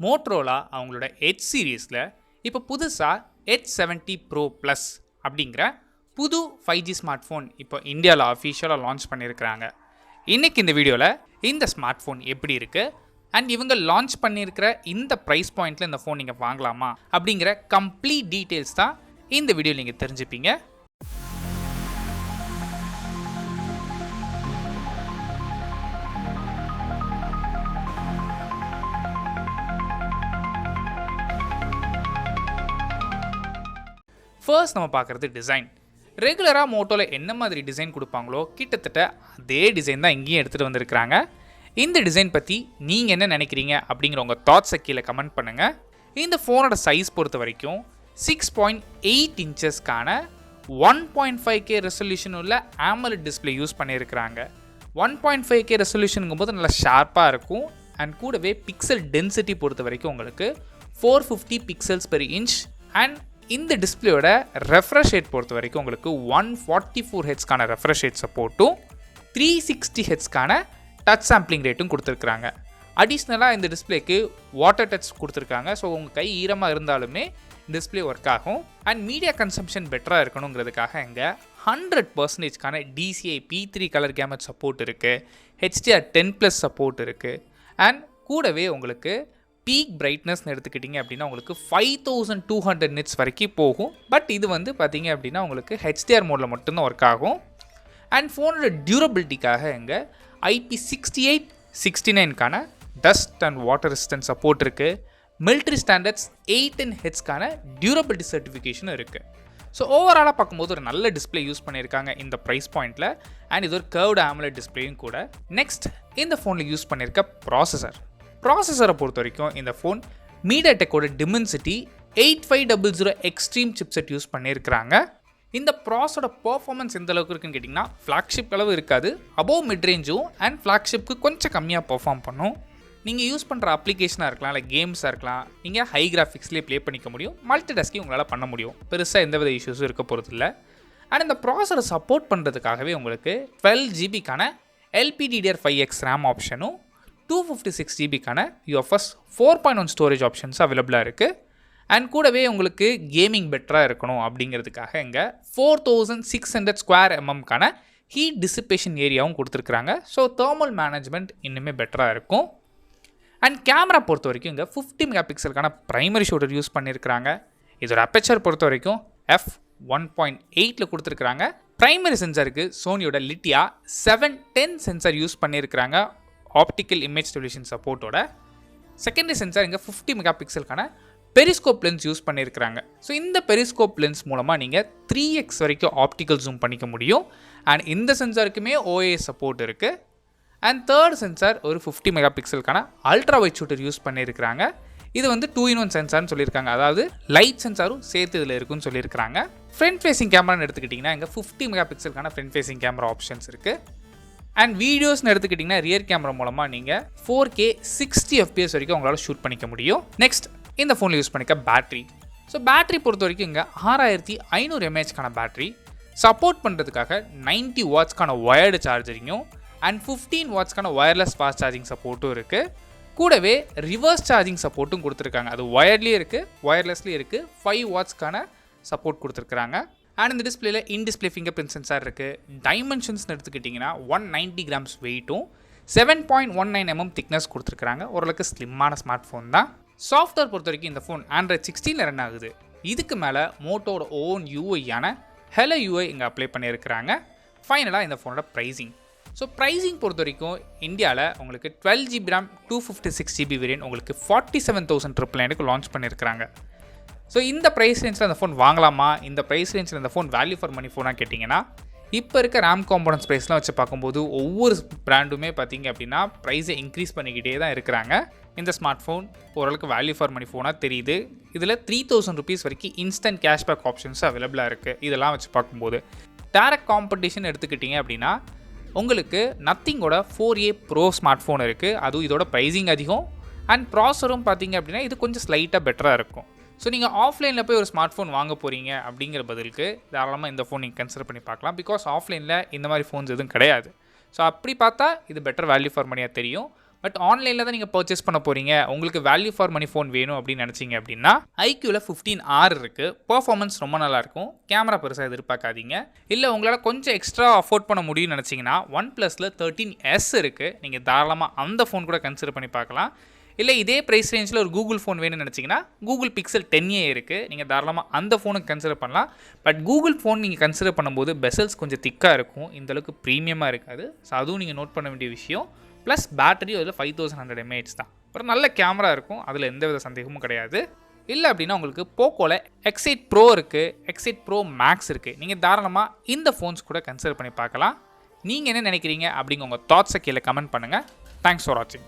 Motorola அவங்களோட Edge சீரிஸில் இப்போ புதுசாக Edge 70 Pro Plus அப்படிங்கிற புது 5G ஸ்மார்ட் ஃபோன் இப்போ இந்தியாவில் அஃபிஷியலாக லான்ச் பண்ணியிருக்கிறாங்க. இன்றைக்கி இந்த வீடியோவில் இந்த ஸ்மார்ட் ஃபோன் எப்படி இருக்குது அண்ட் இவங்க லான்ச் பண்ணியிருக்கிற இந்த ப்ரைஸ் பாயிண்டில் இந்த ஃபோன் நீங்கள் வாங்கலாமா அப்படிங்கிற கம்ப்ளீட் டீட்டெயில்ஸ் தான் இந்த வீடியோவில் நீங்கள் தெரிஞ்சுப்பீங்க. ஃபர்ஸ்ட் நம்ம பார்க்குறது டிசைன். ரெகுலராக மோட்டோவில் என்ன மாதிரி டிசைன் கொடுப்பாங்களோ கிட்டத்தட்ட அதே டிசைன் தான் இங்கேயும் எடுத்துகிட்டு வந்திருக்கிறாங்க. இந்த டிசைன் பற்றி நீங்கள் என்ன நினைக்கிறீங்க அப்படிங்கிற உங்கள் தாட்ஸை கீழே கமெண்ட் பண்ணுங்கள். இந்த ஃபோனோட சைஸ் பொறுத்த வரைக்கும் 6.8 இன்ச்சஸ்க்கான 1.5K ரெசல்யூஷன் உள்ள AMOLED டிஸ்பிளே யூஸ் பண்ணியிருக்கிறாங்க. 1.5K ரெசல்யூஷனுங்கும் போது நல்லா ஷார்ப்பாக இருக்கும். அண்ட் கூடவே பிக்சல் டென்சிட்டி பொறுத்த வரைக்கும் உங்களுக்கு 450 பிக்சல்ஸ் பெர் இன்ச். அண்ட் இந்த டிஸ்பிளேயோட ரெஃப்ரெஷ் ரேட் பொறுத்த வரைக்கும் உங்களுக்கு 144 ஹெட்ஸ்க்கான ரெஃப்ரெஷ் ரேட் சப்போர்ட்டும் 360 ஹெட்ஸ்க்கான டச் சாம்பிளிங் ரேட்டும் கொடுத்துருக்குறாங்க. அடிஷ்னலாக இந்த டிஸ்பிளேக்கு வாட்டர் டச் கொடுத்துருக்காங்க. ஸோ உங்கள் கை ஈரமாக இருந்தாலுமே டிஸ்பிளே ஒர்க் ஆகும். அண்ட் மீடியா கன்சம்ஷன் பெட்டராக இருக்கணுங்கிறதுக்காக இங்கே 100%க்கான DCI P3 colour camera support இருக்குது. HDR10+ சப்போர்ட் இருக்குது. அண்ட் கூடவே உங்களுக்கு பீக் பிரைட்னஸ்னு எடுத்துக்கிட்டிங்க அப்படின்னா உங்களுக்கு 5200 நிட்ஸ் வரைக்கும் போகும். பட் இது வந்து பார்த்திங்க அப்படின்னா உங்களுக்கு HDR மோடில் மட்டும்தான் ஒர்க் ஆகும். அண்ட் ஃபோனோட டியூரபிலிட்டிக்காக இங்கே IP68 69க்கான dust and water resistant support இருக்குது. மிலிட்ரி ஸ்டாண்டர்ட்ஸ் 810 ஹெட்ஸ்க்கான டியூரபிலிட்டி சர்டிஃபிகேஷனும் இருக்குது. ஸோ ஓவராலாக பார்க்கும்போது ஒரு நல்ல டிஸ்பிளே யூஸ் பண்ணியிருக்காங்க இந்த ப்ரைஸ் பாயிண்டில். அண்ட் இது ஒரு கர்வ்டு AMOLED டிஸ்பிளேயும் கூட. நெக்ஸ்ட் இந்த ஃபோனில் யூஸ் பண்ணியிருக்க ப்ராசஸரை பொறுத்த வரைக்கும் இந்த ஃபோன் MediaTekோட Dimensity 8500 எக்ஸ்ட்ரீம் சிப்செட் யூஸ் பண்ணியிருக்கிறாங்க. இந்த ப்ராஸோட பர்ஃபார்மன்ஸ் எந்த அளவுக்கு இருக்குன்னு கேட்டிங்கன்னா ஃப்ளாக்ஷிப் அளவு இருக்காது. அபோவ் மிட்ரேஞ்சும் அண்ட் ஃப்ளாக்ஷிப்க்கு கொஞ்சம் கம்மியாக பர்ஃபார்ம் பண்ணும். நீங்கள் யூஸ் பண்ணுற அப்ளிகேஷனாக இருக்கலாம், இல்லை கேம்ஸாக இருக்கலாம், நீங்கள் ஹை கிராஃபிக்ஸ்லேயே ப்ளே பண்ணிக்க முடியும். மல்டி டாஸ்கிங் உங்களால் பண்ண முடியும். பெருசாக எந்தவித இஷ்யூஸும் இருக்க போகிறது இல்லை. அண்ட் இந்த ப்ராசரை சப்போர்ட் பண்ணுறதுக்காகவே உங்களுக்கு 12GBக்கான LPDDR5X RAM ஆப்ஷனும் 256GBக்கான UFS 4.1 ஸ்டோரேஜ் ஆப்ஷன்ஸ் அவைலபிளாக இருக்குது. அண்ட் கூடவே உங்களுக்கு கேமிங் பெட்டராக இருக்கணும் அப்படிங்கிறதுக்காக இங்கே 4600 ஸ்கொயர் எம்எம்க்கான ஹீட் டிசிப்பேஷன் ஏரியாவும் கொடுத்துருக்குறாங்க. ஸோ தேர்மல் மேனேஜ்மெண்ட் இன்னுமே பெட்டராக இருக்கும். அண்ட் கேமரா பொறுத்த வரைக்கும் இங்கே 50 மெகா பிக்சலுக்கான ப்ரைமரி ஷூட்டர் யூஸ் பண்ணியிருக்கிறாங்க. இதோட அப்பேச்சர் பொறுத்த வரைக்கும் f1.8 கொடுத்துருக்குறாங்க. ப்ரைமரி சென்சாருக்கு சோனியோட லிட்டியா 710 சென்சார் யூஸ் பண்ணியிருக்கிறாங்க ஆப்டிக்கல் இமேஜ் ஸ்டெபிலேஷன் சப்போர்ட்டோட. செகண்டரி சென்சார் இங்கே 50 மெகா பிக்சலுக்கான பெரிஸ்கோப் லென்ஸ் யூஸ் பண்ணியிருக்கிறாங்க. ஸோ இந்த பெரிஸ்கோப் லென்ஸ் மூலமாக நீங்கள் 3x வரைக்கும் ஆப்டிக்கல் ஜூம் பண்ணிக்க முடியும். அண்ட் இந்த சென்சாருக்குமே OIS சப்போர்ட் இருக்குது. அண்ட் தேர்ட் சென்சார் ஒரு 50 மெகா பிக்சலுக்கான அல்ட்ரா வைட் ஷூட்டர் யூஸ் பண்ணியிருக்கிறாங்க. இது வந்து 2-in-1 சென்சார்னு சொல்லியிருக்காங்க. அதாவது லைட் சென்சாரும் சேர்த்து இதில் இருக்குன்னு சொல்லியிருக்கிறாங்க. ஃப்ரண்ட் ஃபேசிங் கேமரான்னு எடுத்துக்கிட்டிங்கன்னா இங்கே 50 மெகா பிக்சலுக்கான ஃப்ரண்ட் ஃபேசிங் கேமரா ஆப்ஷன்ஸ் இருக்குது. அண்ட் வீடியோஸ்னு எடுத்துக்கிட்டிங்கன்னா ரியர் கேமரா மூலமாக நீங்கள் 4K 60 FPS வரைக்கும் உங்களால் ஷூட் பண்ணிக்க முடியும். நெக்ஸ்ட் இந்த ஃபோனில் யூஸ் பண்ணிக்க பேட்டரி. ஸோ பேட்டரி பொறுத்த வரைக்கும் இங்கே 6500 mAhக்கான பேட்டரி சப்போர்ட் பண்ணுறதுக்காக 90 வாட்ஸ்க்கான ஒயர்டு சார்ஜரிங்கும் அண்ட் 15 வாட்ஸ்க்கான ஒயர்லெஸ் ஃபாஸ்ட் சார்ஜிங் சப்போர்ட்டும் இருக்குது. கூடவே ரிவர்ஸ் சார்ஜிங் சப்போர்ட்டும் கொடுத்துருக்காங்க. அது ஒயர்லேயே இருக்குது, ஒயர்லெஸ்லேயே இருக்குது. 5 வாட்ஸ்க்கான சப்போர்ட் கொடுத்துருக்குறாங்க. அண்ட் இந்த டிஸ்பிளேல இன்டிஸ்பிளே ஃபிங்கர் பிரிண்ட் சென்சார் இருக்குது. டைமென்ஷன்ஸ்னு எடுத்துக்கிட்டிங்கன்னா 190 கிராம்ஸ் வெயிட்டும் 7.19 mm திக்னஸ் கொடுத்துருக்குறாங்க. ஓரளவுக்கு ஸ்லிம்மான ஸ்மார்ட் ஃபோன் தான். சாஃப்ட்வேர் பொறுத்த வரைக்கும் இந்த ஃபோன் Android 16 ரன் ஆகுது. இதுக்கு மேலே மோட்டோட ஓன் யூஐயான ஹெலோ UI இங்கே அப்ளை பண்ணியிருக்கிறாங்க. ஃபைனலாக இந்த ஃபோனோட ப்ரைஸிங். ஸோ ப்ரைஸிங் பொறுத்த வரைக்கும் இந்தியாவில் உங்களுக்கு 12GB RAM 256GB வேரியன்ட் உங்களுக்கு 47,999 லான்ச் பண்ணியிருக்கிறாங்க. ஸோ இந்த ப்ரைஸ் ரேஞ்சில் அந்த ஃபோன் வாங்கலாமா, இந்த ப்ரைஸ் ரேஞ்சில் இந்த ஃபோன் வேல்யூ ஃபார் மணி ஃபோனாக கேட்டிங்கன்னா இப்போ இருக்க RAM காம்பனன்ட்ஸ் ப்ரைஸ்லாம் வச்சு பார்க்கும்போது ஒவ்வொரு பிராண்டுமே பார்த்திங்க அப்படின்னா ப்ரைஸை இன்க்ரீஸ் பண்ணிக்கிட்டே தான் இருக்கிறாங்க. இந்த ஸ்மார்ட் ஃபோன் ஓரளவுக்கு வேல்யூ ஃபார் மணி ஃபோனாக தெரியுது. இதில் 3000 rupees வரைக்கும் இன்ஸ்டன்ட் கேஷ்பேக் ஆப்ஷன்ஸ் அவைலபிளாக இருக்குது. இதெல்லாம் வச்சு பார்க்கும்போது டேரக்ட் காம்படிஷன் எடுத்துக்கிட்டிங்க அப்படின்னா உங்களுக்கு நத்திங்கோட 4A Pro ஸ்மார்ட் ஃபோன் இருக்குது. அதுவும் இதோட ப்ரைஸிங் அதிகம். அண்ட் ப்ராசரும் பார்த்திங்க அப்படின்னா இது கொஞ்சம் ஸ்லைட்டாக பெட்டராக இருக்கும். ஸோ நீங்கள் ஆஃப்லைனில் போய் ஒரு ஸ்மார்ட் ஃபோன் வாங்க போகிறீங்க அப்படிங்கிற பதிலுக்கு தாராளமாக இந்த ஃபோன் நீங்கள் கன்சிடர் பண்ணி பார்க்கலாம். பிகாஸ் ஆஃப்லைனில் இந்த மாதிரி ஃபோன்ஸ் எதுவும் கிடையாது. ஸோ அப்படி பார்த்தா இது பெட்டர் வேல்யூ ஃபார் மணியாக தெரியும். பட் ஆன்லைனில் தான் நீங்கள் பர்ச்சேஸ் பண்ண போகிறீங்க, உங்களுக்கு வேல்யூ ஃபார் மணி ஃபோன் வேணும் அப்படின்னு நினச்சிங்க அப்படின்னா ஐக்யூவில் 15R இருக்குது. பர்ஃபார்மன்ஸ் ரொம்ப நல்லாயிருக்கும். கேமரா பெருசாக எதிர்பார்க்காதீங்க. இல்லை உங்களால் கொஞ்சம் எக்ஸ்ட்ரா அஃபோர்ட் பண்ண முடியும்னு நினச்சிங்கன்னா OnePlusல 13S இருக்குது. நீங்கள் தாராளமாக அந்த ஃபோன் கூட கன்சிடர் பண்ணி பார்க்கலாம். இல்லை இதே ப்ரைஸ் ரேஞ்சில் ஒரு கூகுள் ஃபோன் வேணும்னு நினச்சிங்கன்னா கூகுள் பிக்சல் 10a இருக்குது. நீங்கள் தாராளமாக அந்த ஃபோனுக்கு கன்சிடர் பண்ணலாம். பட் கூகுள் ஃபோன் நீங்கள் கன்சிடர் பண்ணும்போது பெசல்ஸ் கொஞ்சம் திக்காக இருக்கும், இந்தளவுக்கு ப்ரீமியமாக இருக்காது. ஸோ அதுவும் நீங்கள் நோட் பண்ண வேண்டிய விஷயம். ப்ளஸ் பேட்டரி அதில் 5100 mAh தான். ஒரு நல்ல கேமரா இருக்கும், அதில் எந்த வித சந்தேகமும் கிடையாது. இல்லை அப்படின்னா உங்களுக்கு போக்கோவில் X8 Pro இருக்குது, X8 Pro Max இருக்குது. நீங்கள் தாராளமாக இந்த ஃபோன்ஸ் கூட கன்சிடர் பண்ணி பார்க்கலாம். நீங்கள் என்ன நினைக்கிறீங்க அப்படிங்க உங்கள் தாட்ஸை கீழே கமெண்ட் பண்ணுங்கள். தேங்க்ஸ் ஃபார் வாட்சிங்.